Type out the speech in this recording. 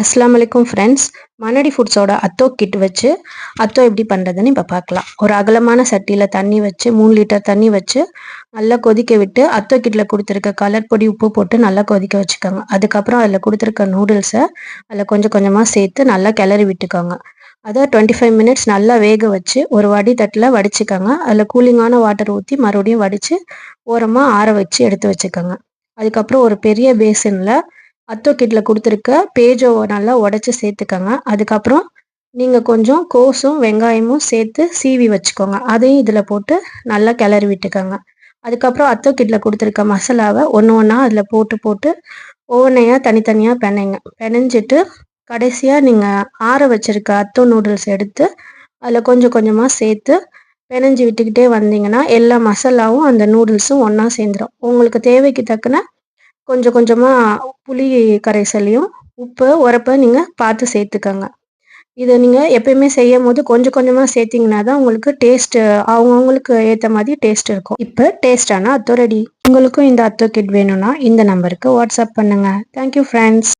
அஸ்ஸலாமு அலைக்கும் friends. மனடி ஃபுட்ஸோட atho kit வச்சு அத்தோ எப்படி பண்ணுறதுன்னு இப்போ பார்க்கலாம். ஒரு அகலமான சட்டியில் தண்ணி வச்சு 3 லிட்டர் தண்ணி வச்சு நல்லா கொதிக்க விட்டு அத்தோ கிட்டில் கொடுத்துருக்க கலர் பொடி உப்பு போட்டு நல்லா கொதிக்க வச்சுக்கோங்க. அதுக்கப்புறம் அதில் கொடுத்துருக்க நூடுல்ஸை அதில் கொஞ்சம் கொஞ்சமாக சேர்த்து நல்லா கிளறி விட்டுக்கோங்க. அதை 25 மினிட்ஸ் நல்லா வேக வச்சு ஒரு வடிதட்டில் வடிச்சுக்கோங்க. அதில் கூலிங்கான வாட்டர் ஊற்றி மறுபடியும் வடித்து ஓரமாக ஆற வச்சு எடுத்து வச்சுக்கோங்க. அதுக்கப்புறம் ஒரு பெரிய பேசனில் அத்தோ கிட்டில் கொடுத்துருக்க பேஜோ நல்லா உடச்சி சேர்த்துக்கோங்க. அதுக்கப்புறம் நீங்கள் கொஞ்சம் கோஸும் வெங்காயமும் சேர்த்து சீவி வச்சுக்கோங்க. அதையும் இதில் போட்டு நல்லா கிளறி விட்டுக்கோங்க. அதுக்கப்புறம் அத்தோ கிட்டில் கொடுத்துருக்க மசாலாவை ஒன்று ஒன்றா அதில் போட்டு போட்டு ஒவ்வொன்றையாக தனித்தனியாக பிணைஞ்சிட்டு கடைசியாக நீங்கள் ஆற வச்சுருக்க அத்தோ நூடுல்ஸ் எடுத்து அதில் கொஞ்சம் கொஞ்சமாக சேர்த்து பிணைஞ்சி விட்டுக்கிட்டே வந்தீங்கன்னா எல்லா மசாலாவும் அந்த நூடுல்ஸும் ஒன்றா சேர்ந்துடும். உங்களுக்கு தேவைக்கு தக்கன கொஞ்சம் கொஞ்சமாக புளி கரைசலையும் உப்பு உரப்பை நீங்கள் பார்த்து சேர்த்துக்கோங்க. இதை நீங்கள் எப்பயுமே செய்யும் போது கொஞ்சம் கொஞ்சமாக சேர்த்திங்கன்னா தான் உங்களுக்கு டேஸ்ட்டு அவங்கவுங்களுக்கு ஏற்ற மாதிரி டேஸ்ட் இருக்கும். இப்போ டேஸ்டான அத்தோ ரெடி. உங்களுக்கும் இந்த அத்தோ கிட் வேணும்னா இந்த நம்பருக்கு வாட்ஸ்அப் பண்ணுங்கள். Thank you friends.